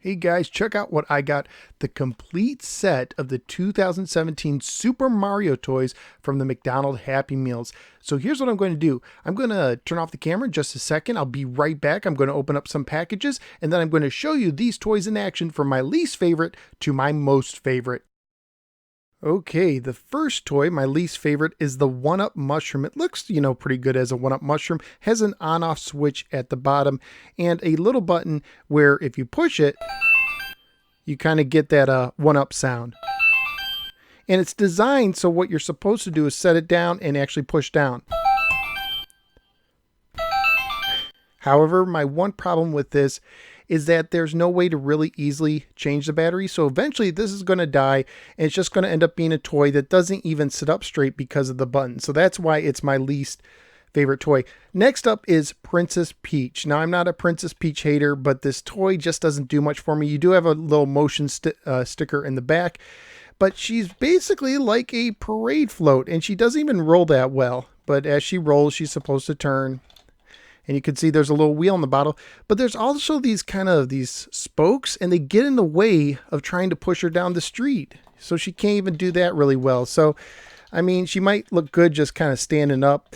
Hey guys, check out what I got. The complete set of the 2017 Super Mario toys from the McDonald's Happy Meals. So here's what I'm going to do. I'm going to turn off the camera in just a second. I'll be right back. I'm going to open up some packages and then I'm going to show you these toys in action from my least favorite to my most favorite. Okay, the first toy, my least favorite, is the 1-Up mushroom. It looks, pretty good as a 1-Up mushroom. Has an on-off switch at the bottom and a little button where if you push it, you kind of get that 1-Up sound. And it's designed so what you're supposed to do is set it down and actually push down. However, my one problem with this is that there's no way to really easily change the battery. So eventually this is going to die and it's just going to end up being a toy that doesn't even sit up straight because of the button. So that's why it's my least favorite toy. Next up is Princess Peach. Now I'm not a Princess Peach hater, but this toy just doesn't do much for me. You do have a little motion sticker in the back, but she's basically like a parade float and she doesn't even roll that well. But as she rolls, she's supposed to turn. And you can see there's a little wheel in the bottle, but there's also these spokes and they get in the way of trying to push her down the street. So she can't even do that really well. So, I mean, she might look good just kind of standing up.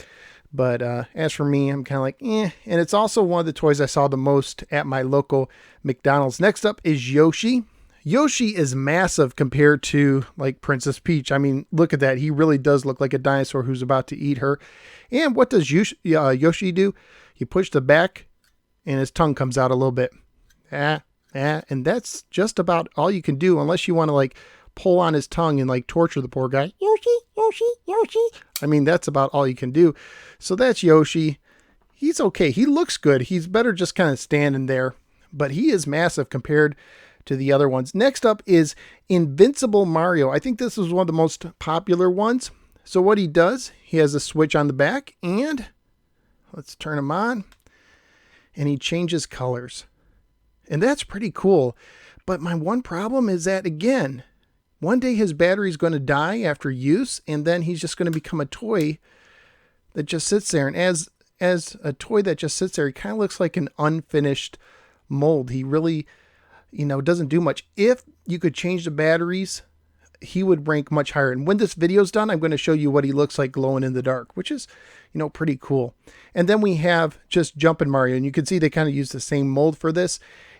But as for me, I'm kind of like, eh. And it's also one of the toys I saw the most at my local McDonald's. Next up is Yoshi. Yoshi is massive compared to like Princess Peach. I mean, look at that. He really does look like a dinosaur who's about to eat her. And what does Yoshi do? You push the back and his tongue comes out a little bit. And that's just about all you can do unless you want to like pull on his tongue and like torture the poor guy. Yoshi, Yoshi, Yoshi. I mean, that's about all you can do. So that's Yoshi. He's okay. He looks good. He's better just kind of standing there, but he is massive compared to the other ones. Next up is Invincible Mario. I think this is one of the most popular ones. So what he does, he has a switch on the back and let's turn him on and he changes colors. And that's pretty cool. But my one problem is that, again, one day his battery is going to die after use and then he's just going to become a toy that just sits there. And as a toy that just sits there, he kind of looks like an unfinished mold. He really, doesn't do much. If you could change the batteries, he would rank much higher. And when this video's done, I'm going to show you what he looks like glowing in the dark, which is, pretty cool. And then we have just Jumpin' Mario. And you can see they kind of use the same mold for this.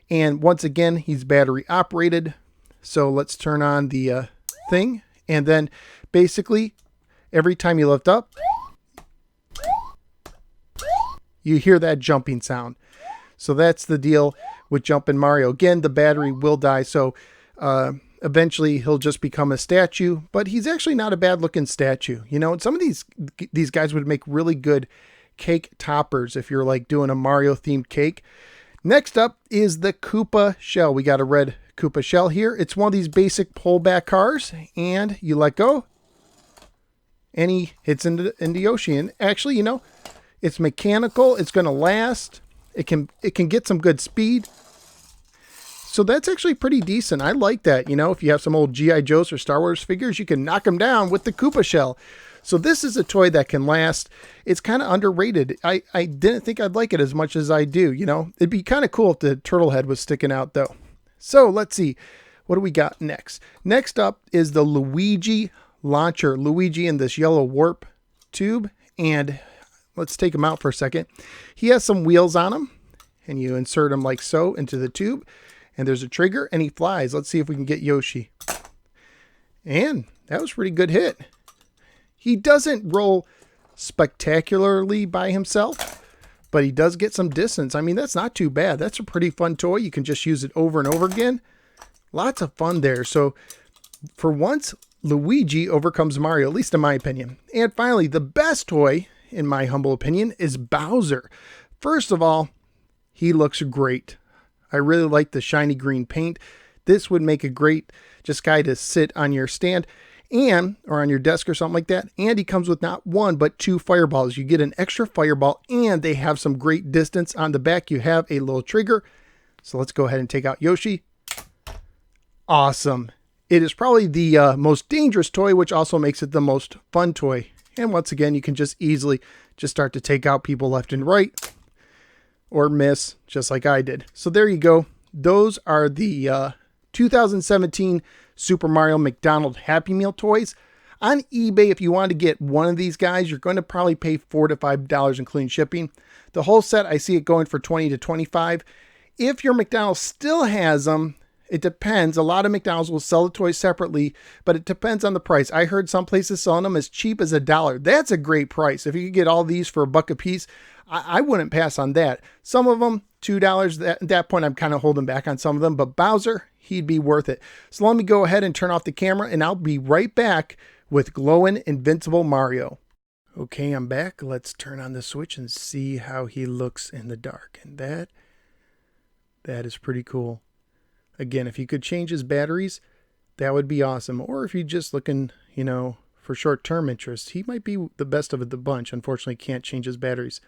And once again, he's battery operated. So let's turn on the thing. And then basically every time you lift up, you hear that jumping sound. So that's the deal with Jumpin' Mario. Again, the battery will die. So eventually he'll just become a statue, but he's actually not a bad looking statue. And some of these guys would make really good cake toppers if you're like doing a Mario themed cake. Next up is the Koopa shell. We got a red Koopa shell here. It's one of these basic pullback cars and you let go and he hits into Yoshi. And actually, it's mechanical. It's going to last. It can get some good speed. So that's actually pretty decent. I like that. If you have some old G.I. Joes or Star Wars figures, you can knock them down with the Koopa shell. So this is a toy that can last. It's kind of underrated. I didn't think I'd like it as much as I do. It'd be kind of cool if the turtle head was sticking out though. So let's see. What do we got next? Next up is the Luigi launcher. Luigi in this yellow warp tube. And let's take him out for a second. He has some wheels on him. And you insert him like so into the tube. And there's a trigger and he flies. Let's see if we can get Yoshi. And that was a pretty good hit. He doesn't roll spectacularly by himself, but he does get some distance. I mean, that's not too bad. That's a pretty fun toy. You can just use it over and over again. Lots of fun there. So for once, Luigi overcomes Mario, at least in my opinion. And finally, the best toy, in my humble opinion, is Bowser. First of all, he looks great. I really like the shiny green paint. This would make a great just guy to sit on your stand or on your desk or something like that. And he comes with not one, but 2 fireballs. You get an extra fireball and they have some great distance. On the back, you have a little trigger. So let's go ahead and take out Yoshi. Awesome. It is probably the most dangerous toy, which also makes it the most fun toy. And once again, you can just easily just start to take out people left and right. Or miss, just like I did. So there you go. Those are the 2017 Super Mario McDonald's Happy Meal toys. On eBay, if you want to get one of these guys, you're going to probably pay $4 to $5 including shipping. The whole set, I see it going for $20 to $25. If your McDonald's still has them, it depends. A lot of McDonald's will sell the toys separately, but it depends on the price. I heard some places selling them as cheap as $1. That's a great price. If you could get all these for $1 a piece, I wouldn't pass on that. Some of them, $2. At that point, I'm kind of holding back on some of them, but Bowser, he'd be worth it. So let me go ahead and turn off the camera, and I'll be right back with glowing Invincible Mario. Okay, I'm back. Let's turn on the switch and see how he looks in the dark. And that is pretty cool. Again, if you could change his batteries, that would be awesome. Or if you're just looking, for short-term interest, he might be the best of the bunch. Unfortunately, can't change his batteries.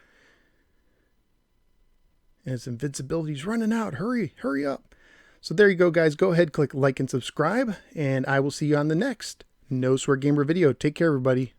And his invincibility's running out. Hurry up. So there you go, guys. Go ahead, click like and subscribe, and I will see you on the next No Swear Gamer video. Take care, everybody.